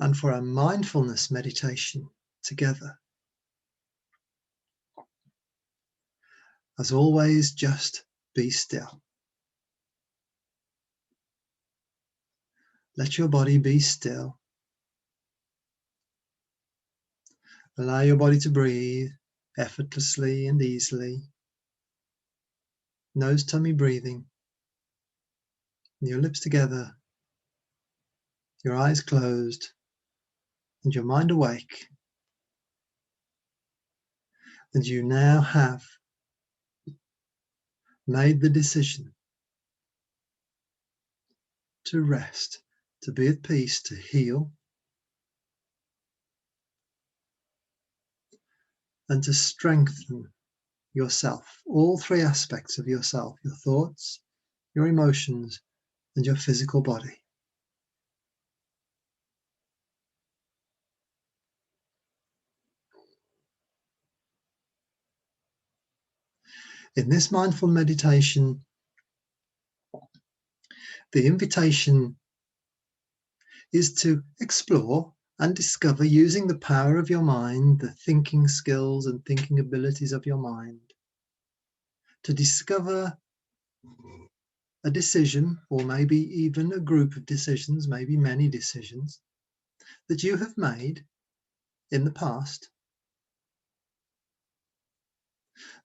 and for our mindfulness meditation together. As always, just be still. Let your body be still. Allow your body to breathe effortlessly and easily. Nose tummy breathing. Your lips together, your eyes closed, and your mind awake. And you now have made the decision to rest, to be at peace, to heal, and to strengthen yourself, all three aspects of yourself, your thoughts, your emotions, and your physical body. In this mindful meditation, the invitation is to explore and discover, using the power of your mind, the thinking skills and thinking abilities of your mind, to discover a decision, or maybe even a group of decisions, maybe many decisions, that you have made in the past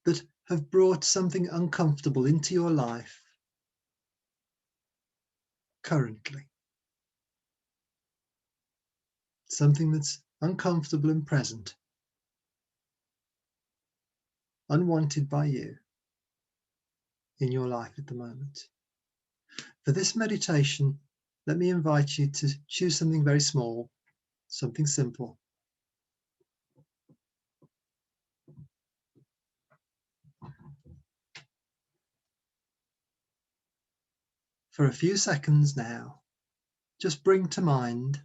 that have brought something uncomfortable into your life currently. Something that's uncomfortable and present, unwanted by you in your life at the moment. For this meditation, let me invite you to choose something very small, something simple. For a few seconds now, just bring to mind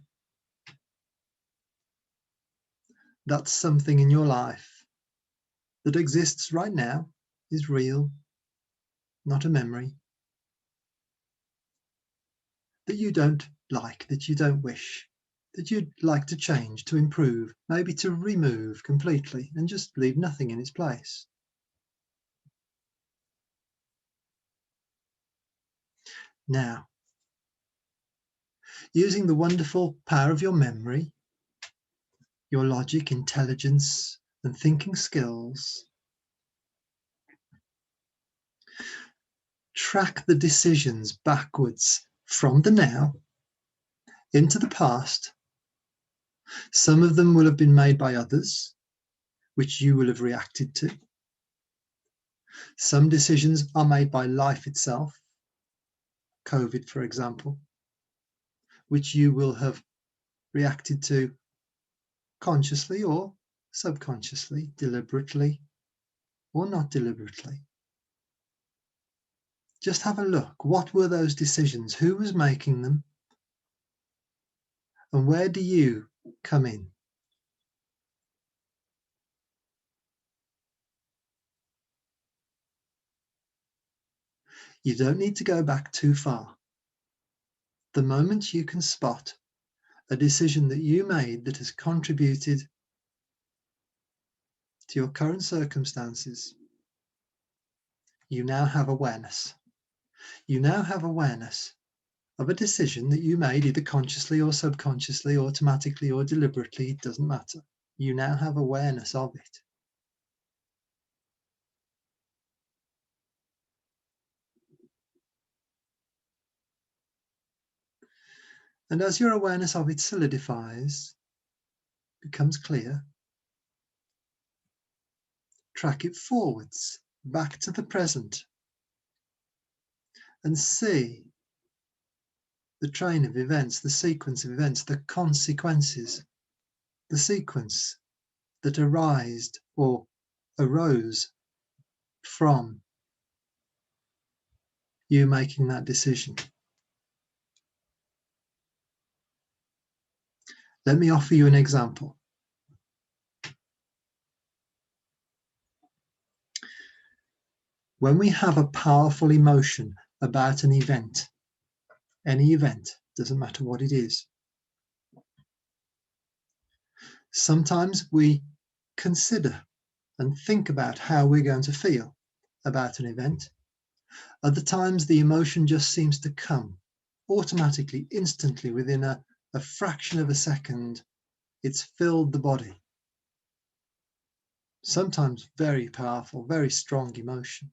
that something in your life that exists right now, is real, not a memory, that you don't like, that you don't wish, that you'd like to change, to improve, maybe to remove completely and just leave nothing in its place. Now, using the wonderful power of your memory, your logic, intelligence, and thinking skills, track the decisions backwards from the now into the past. Some of them will have been made by others, which you will have reacted to. Some decisions are made by life itself, COVID, for example, which you will have reacted to consciously or subconsciously, deliberately or not deliberately. Just have a look. What were those decisions? Who was making them? And where do you come in? You don't need to go back too far. The moment you can spot a decision that you made that has contributed to your current circumstances, you now have awareness. You now have awareness of a decision that you made, either consciously or subconsciously, automatically or deliberately, it doesn't matter. You now have awareness of it. And as your awareness of it solidifies, becomes clear, track it forwards, back to the present, and see the train of events, the sequence of events, the consequences, the sequence that arose from you making that decision. Let me offer you an example. When we have a powerful emotion about an event, any event, doesn't matter what it is, Sometimes we consider and think about how we're going to feel about an event. Other times the emotion just seems to come automatically, instantly, within a fraction of a second. It's filled the body. Sometimes very powerful, very strong emotion.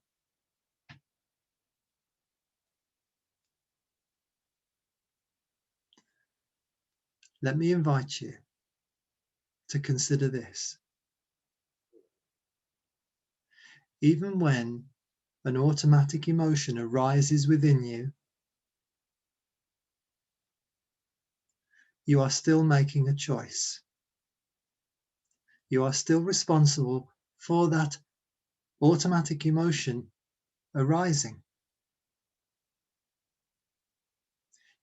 Let me invite you to consider this. Even when an automatic emotion arises within you, you are still making a choice. You are still responsible for that automatic emotion arising.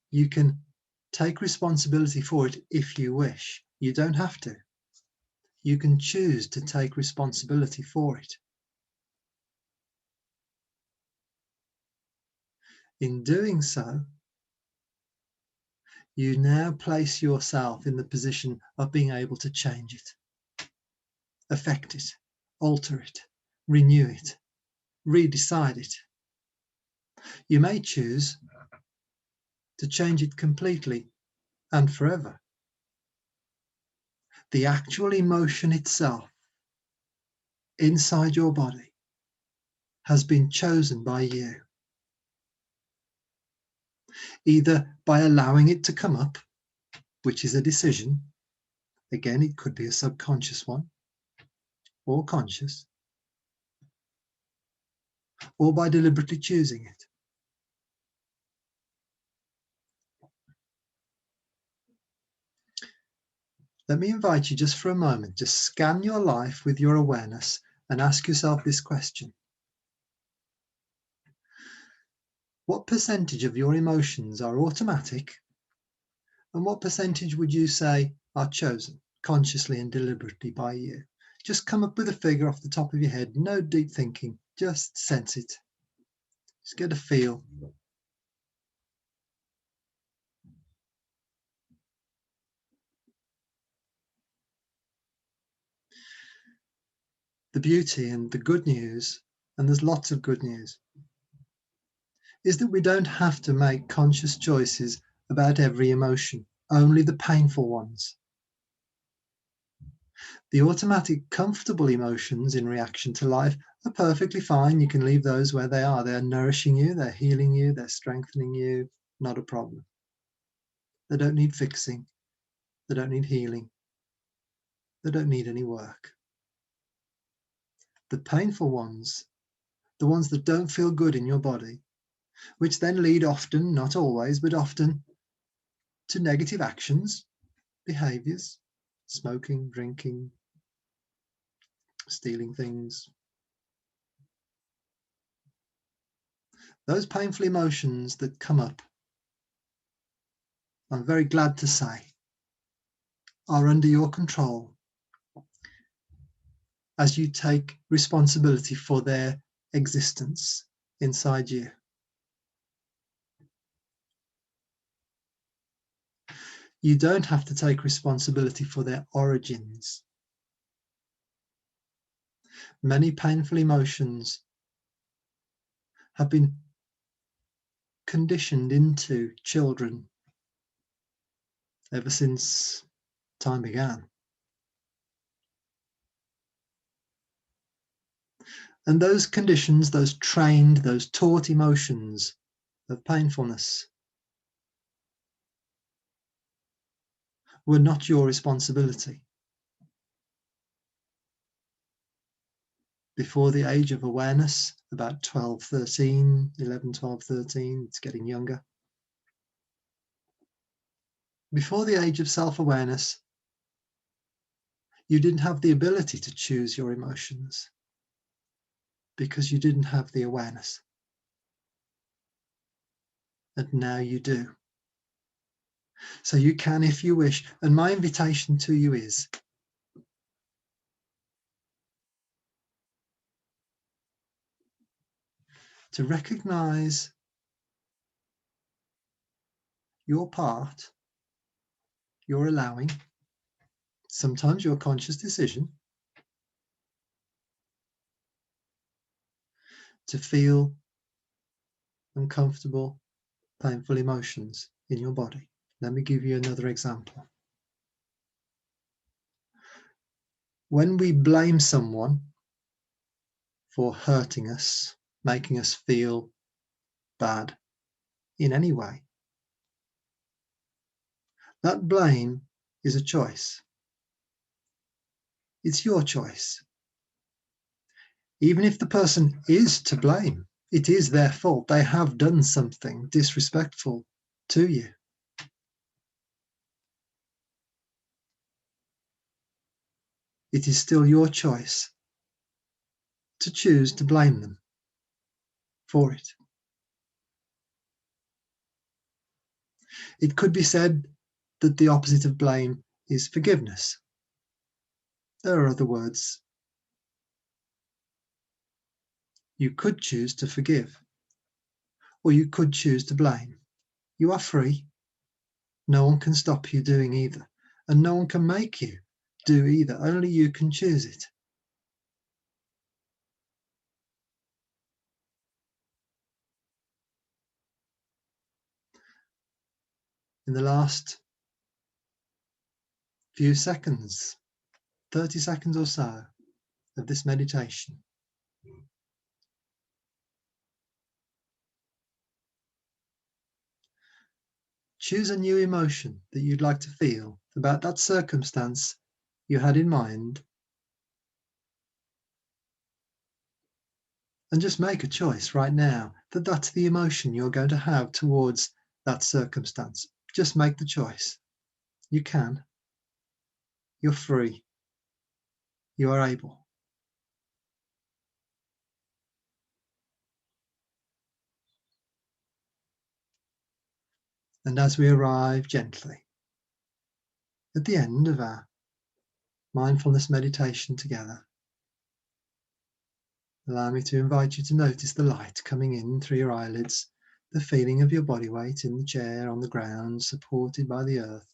You can take responsibility for it if you wish. You don't have to. You can choose to take responsibility for it. In doing so, you now place yourself in the position of being able to change it, affect it, alter it, renew it, redecide it. You may choose to change it completely and forever. The actual emotion itself inside your body has been chosen by you, either by allowing it to come up, which is a decision. Again, it could be a subconscious one or conscious, or by deliberately choosing it. Let me invite you just for a moment, just scan your life with your awareness and ask yourself this question. What percentage of your emotions are automatic, and what percentage would you say are chosen consciously and deliberately by you? Just come up with a figure off the top of your head, no deep thinking, just sense it. Just get a feel. The beauty and the good news, and there's lots of good news, is that we don't have to make conscious choices about every emotion, only the painful ones. The automatic, comfortable emotions in reaction to life are perfectly fine. You can leave those where they are. They're nourishing you, they're healing you, they're strengthening you. Not a problem. They don't need fixing. They don't need healing. They don't need any work. The painful ones, the ones that don't feel good in your body, which then lead often, not always, but often, to negative actions, behaviors, smoking, drinking, stealing things. Those painful emotions that come up, I'm very glad to say, are under your control as you take responsibility for their existence inside you. You don't have to take responsibility for their origins. Many painful emotions have been conditioned into children ever since time began. And those conditions, those trained, those taught emotions of painfulness were not your responsibility. Before the age of awareness, about 12, 13, 11, 12, 13, it's getting younger. Before the age of self-awareness, you didn't have the ability to choose your emotions because you didn't have the awareness. And now you do. So you can if you wish. And my invitation to you is to recognize your part, your allowing, Sometimes your conscious decision to feel uncomfortable, painful emotions in your body. Let me give you another example. When we blame someone for hurting us, making us feel bad in any way, that blame is a choice. It's your choice. Even if the person is to blame, it is their fault. They have done something disrespectful to you. It is still your choice to choose to blame them for it. It could be said that the opposite of blame is forgiveness. There are other words. You could choose to forgive, or you could choose to blame. You are free. No one can stop you doing either, and no one can make you do either. Only you can choose it. In the last few seconds, 30 seconds or so of this meditation, choose a new emotion that you'd like to feel about that circumstance you had in mind, and just make a choice right now that that's the emotion you're going to have towards that circumstance. Just make the choice. You can. You're free. You are able. And as we arrive gently at the end of our mindfulness meditation together, allow me to invite you to notice the light coming in through your eyelids, the feeling of your body weight in the chair, on the ground, supported by the earth.